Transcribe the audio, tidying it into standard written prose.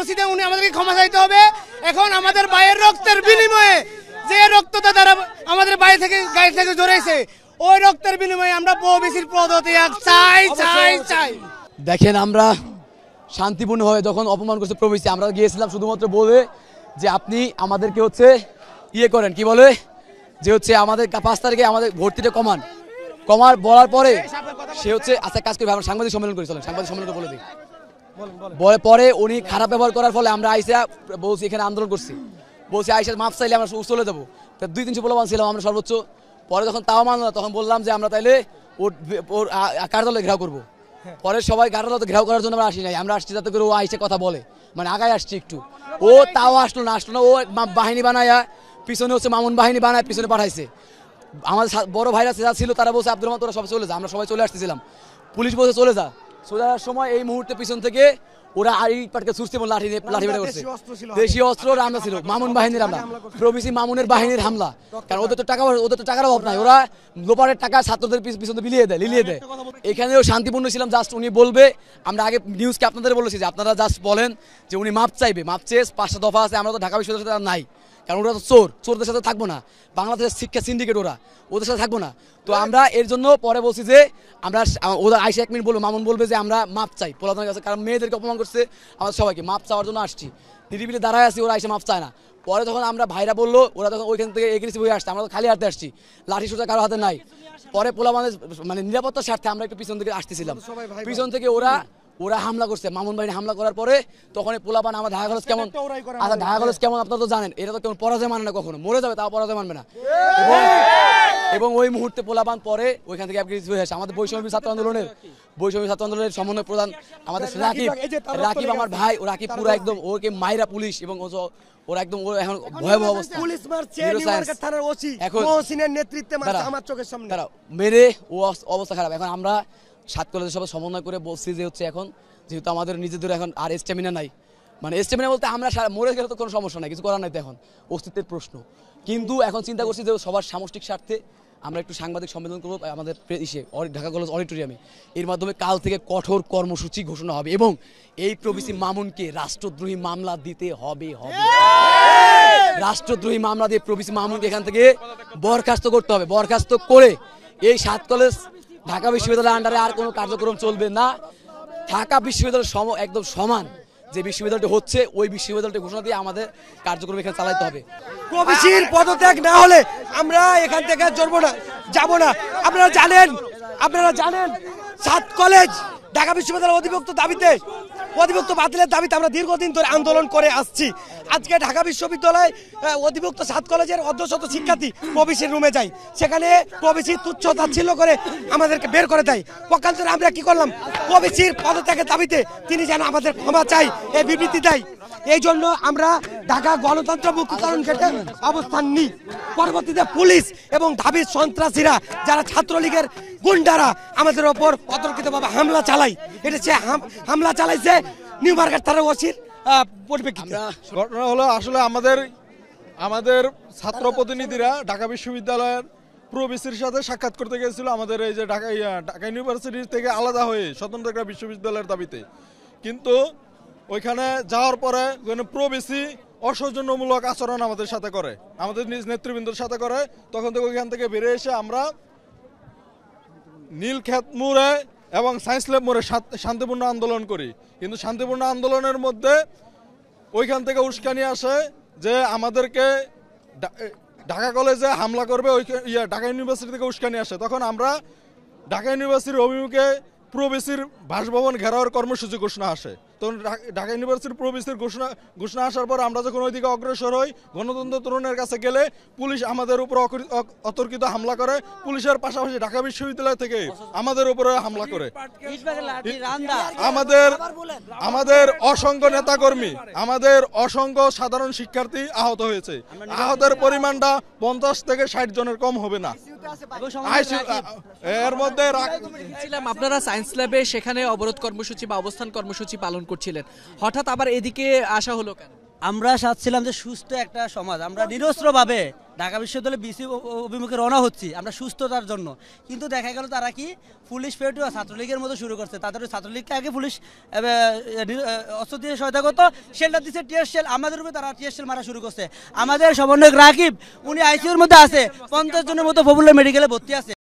বলছি যে উনি আমাদেরকে ক্ষমা চাইতে হবে। এখন আমাদের ভাইয়ের রক্তের বিনিময়ে যে রক্তটা তারা আমাদের গায়ে থেকে জড়াইছে, ওই রক্তের বিনিময়ে আমরা ওবিসির পদত্যাগ চাই চাই চাই। দেখেন, আমরা শান্তিপূর্ণভাবে যখন অপমান করছে প্রবিসি, আমরা গিয়েছিলাম শুধুমাত্র বলে যে আপনি আমাদেরকে হচ্ছে করেন, কি বলে যে হচ্ছে আমাদের 5 তারিখে আমাদের ভর্তিটা কমার বলার পরে সে হচ্ছে আচ্ছা কাজ করবে, আমরা সাংবাদিক সম্মেলন করি, চলেন সাংবাদিক সম্মেলন বলে দিই। পরে উনি খারাপ ব্যবহার করার ফলে আমরা আইসা বলছি এখানে আন্দোলন করছি, বলছি আইসা মাপ চাইলে আমরা চলে যাবো। 200-300 পোলাপান ছিলাম আমরা সর্বোচ্চ। পরে যখন তাও মানল না, তখন বললাম যে আমরা তাইলে ওর কার্যালয়ে ঘেরাও করবো। পরে সবাই কার্যালয়ে ঘেরাও করার জন্য আমরা আসি নাই, আমরা আসছি যাতে করে ও আইসে কথা বলে, মানে আগায় আসছি একটু। ও তাও আসলো না, ও বাহিনী বানায়া পিছনে হচ্ছে মামুন বাহিনী বানায় পিছনে পাঠাইছে। আমাদের বড় ভাইরা যারা ছিল তারা বলছে আব্দুর রহমান তোরা সবাই চলে যা, আমরা সবাই চলে আসতেছিলাম। পুলিশ বলছে চলে যা। চলে যাওয়ার সময় এই মুহূর্তে পিছন থেকে ওরা পাটকে ছুটছে এবং লাঠি বেড়ে করছে। দেশীয় অস্ত্র হামলা ছিল, মামুন বাহিনীর হামলা, প্রবিসি মামুনের বাহিনীর হামলা। কারণ ওদের তো টাকার অভাব নাই, ওরা লোপারের টাকা ছাত্রদের পিছনে লিলিয়ে দেয়। এখানেও শান্তিপূর্ণ ছিলাম, জাস্ট উনি বলবে, আমরা আগে নিউজকে আপনাদের বলেছি যে আপনারা জাস্ট বলেন যে উনি মাপ চাইবে, মাপ চেয়ে 5টা দফা আছে। আমরা তো ঢাকা বিশ্ববিদ্যালয়ের সাথে নাই, কারণ ওরা তো চোরদের সাথে থাকবো না, বাংলাদেশের শিক্ষা সিন্ডিকেট ওদের সাথে থাকবো না। তো আমরা এর জন্য পরে বলছি যে আমরা ওদের আইসা 1 মিনিট বলবো, মামুন বলবে যে আমরা মাপ চাই পোলাপানের কাছে, কারণ মেয়েদেরকে অপমান করছে, আমাদের সবাইকে মাপ চাওয়ার জন্য আসছি। নিরিবিলি দাঁড়ায় আসছি, ওরা আইসা মাপ চায় না। পরে যখন আমরা ভাইরা বললো, ওরা তখন ওইখান থেকে এগ্রেসিভ হয়ে আসছে, আমরা তো খালি হাতে আসছি, লাঠি সোজা কারো হাতে নাই। পরে পোলাপানের মানে নিরাপত্তার স্বার্থে আমরা একটু পিছন থেকে আসতেছিলাম, পিছন থেকে ওরা হামলা করছে। মামুন বাহিনী হামলা করার পরে তখন পোলাপান আমার ঢাকা কলেজ কেমন, আচ্ছা ঢাকা কলেজ কেমন আপনারা তো জানেন, এটা তো কেমন পরাজয় মানে না, কখনো মরে যাবে তাও পরাজয় মানবে না। এবং ওই মুহূর্তে পোলাপান পরে ওইখান থেকে হয়ে আসে। আমাদের বৈষম্য ছাত্র আন্দোলনের সমন্বয় প্রধান আমাদের রাকিব আমার ভাই, ও রাকিব পুরো একদম ওকে মাইরা পুলিশ, এবং ওরা একদম এখন ভয়াবহ অবস্থা, পুলিশ মারছে নিউমার্কেট থানার ওসি মহসিনের নেতৃত্বে মারছে আমার চোখের সামনে, তারা মেরে ও অবস্থা খারাপ। এখন আমরা 7 কলেজের সবাই সমন্বয় করে বলছি যে হচ্ছে এখন যেহেতু আমাদের নিজেদের এখন আর স্ট্যামিনা নাই, মানে স্ট্যামিনা বলতে আমরা মরে গেলে তো কোনো সমস্যা নাই, কিছু করার নাই, তো এখন অস্তিত্বের প্রশ্ন। কিন্তু এখন চিন্তা করছি যে সবার সামষ্টিক স্বার্থে আমরা একটু সাংবাদিক সম্মেলন করবো আমাদের ঢাকা কলেজ অডিটোরিয়ামে। এর মাধ্যমে কাল থেকে কঠোর কর্মসূচি ঘোষণা হবে এবং এই প্রবিসি মামুনকে রাষ্ট্রদ্রোহী মামলা দিতে হবে। রাষ্ট্রদ্রোহী মামলা দিয়ে প্রবিসি মামুনকে এখান থেকে বরখাস্ত করতে হবে। বরখাস্ত করে এই 7 কলেজ ঢাকা বিশ্ববিদ্যালয়ের আন্ডারে আর কোনো কার্যক্রম চলবে না। ঢাকা বিশ্ববিদ্যালয়ের একদম সমান যে বিশ্ববিদ্যালয়টি হচ্ছে, ওই বিশ্ববিদ্যালয়টি ঘোষণা দিয়ে আমাদের কার্যক্রম এখানে চালাতে হবে। প্রবিসির পদত্যাগ না হলে আমরা এখান থেকে যাব না। আপনারা জানেন 7 কলেজ ঢাকা বিশ্ববিদ্যালয়ের অধিভুক্ত বাতিলের দাবিতে আমরা দীর্ঘদিন ধরে আন্দোলন করে আসছি। আজকে ঢাকা বিশ্ববিদ্যালয় অধিভুক্ত 7 কলেজের অর্ধশত শিক্ষার্থী প্রবিসির রুমে যায়, সেখানে প্রবিসি তুচ্ছ তাচ্ছিল্য করে আমাদেরকে বের করে দেয়। পক্ষান্তরে আমরা কি করলাম, প্রবিসির পদত্যাগের দাবিতে তিনি যেন আমাদের ক্ষমা চাই এই বিবৃতি দেয়। এই জন্য আমরা ঢাকা গণতন্ত্র মুক্তিকরণ গেটে অবস্থান নিই। পরবর্তীতে পুলিশ এবং ঢাবির সন্ত্রাসীরা যারা ছাত্রলীগের গুন্ডারা আমাদের ওপর অতর্কিতভাবে হামলা চালায়, এটা সে হামলা চালাইছে নিউমার্কেট থানার ওসির পরিপ্রেক্ষিতে। ঘটনা হলো আসলে আমাদের ছাত্র প্রতিনিধিরা ঢাকা বিশ্ববিদ্যালয়ের প্রবিসির সাথে সাক্ষাৎ করতে গিয়েছিল, আমাদের এই যে ঢাকা ইউনিভার্সিটি থেকে আলাদা হয়ে স্বতন্ত্র একটা বিশ্ববিদ্যালয়ের দাবিতে। কিন্তু ওইখানে যাওয়ার পরে প্রবিসি অসৌজন্যমূলক আচরণ আমাদের সাথে করে, আমাদের নিজ নেতৃবৃন্দের সাথে করে। তখন থেকে ওইখান থেকে বেরিয়ে এসে আমরা নীলক্ষেত মোড়ে এবং সায়েন্স ল্যাব মোড়ে শান্তিপূর্ণ আন্দোলন করি। কিন্তু শান্তিপূর্ণ আন্দোলনের মধ্যে ওইখান থেকে উস্কানি আসে যে আমাদেরকে ঢাকা কলেজে হামলা করবে, ঢাকা ইউনিভার্সিটি থেকে উস্কানি আসে। তখন আমরা ঢাকা ইউনিভার্সিটির অভিমুখে প্রবিসির বাসভবন ঘেরাওয়ের কর্মসূচি ঘোষণা আসে। তখন ঢাকা ইউনিভার্সিটির প্রবিসির ঘোষণা আসার পর আমরা যখন ওইদিকে অগ্রসর হই, গণতন্ত্র তরুণের কাছে গেলে পুলিশ আমাদের উপর অতর্কিত হামলা করে। পুলিশের পাশাপাশি ঢাকা বিশ্ববিদ্যালয় থেকে আমাদের উপরে হামলা করে। আমাদের অসংখ্য নেতাকর্মী, আমাদের অসংখ্য সাধারণ শিক্ষার্থী আহত হয়েছে। আহতের পরিমাণটা 50 থেকে 60 জনের কম হবে না। এর মধ্যে আপনারা সায়েন্স ল্যাবে সেখানে অবরোধ কর্মসূচি বা অবস্থান কর্মসূচি পালন করছিলেন, হঠাৎ আবার এদিকে আসা হলো কেন? আমরা চাচ্ছিলাম যে সুস্থ একটা সমাজ, আমরা নিরস্ত্রভাবে ঢাকা বিশ্ববিদ্যালয়ে বিসি অভিমুখে রওনা হচ্ছি আমরা সুস্থতার জন্য, কিন্তু দেখা গেল তারা কি পুলিশ পেটু ছাত্রলীগের মতো শুরু করছে। তাদের ছাত্রলীগকে আগে পুলিশ অস্ত্র দিয়ে সহায়তা করতো, শেল্টার দিচ্ছে টিয়ার শেল, আমাদের উপরে তারা টিয়ার শেল মারা শুরু করছে। আমাদের সমন্বয়ক রাকিব উনি আইসিইউর মধ্যে আছে, 50 জনের মতো পপুলার মেডিকেলে ভর্তি আছে।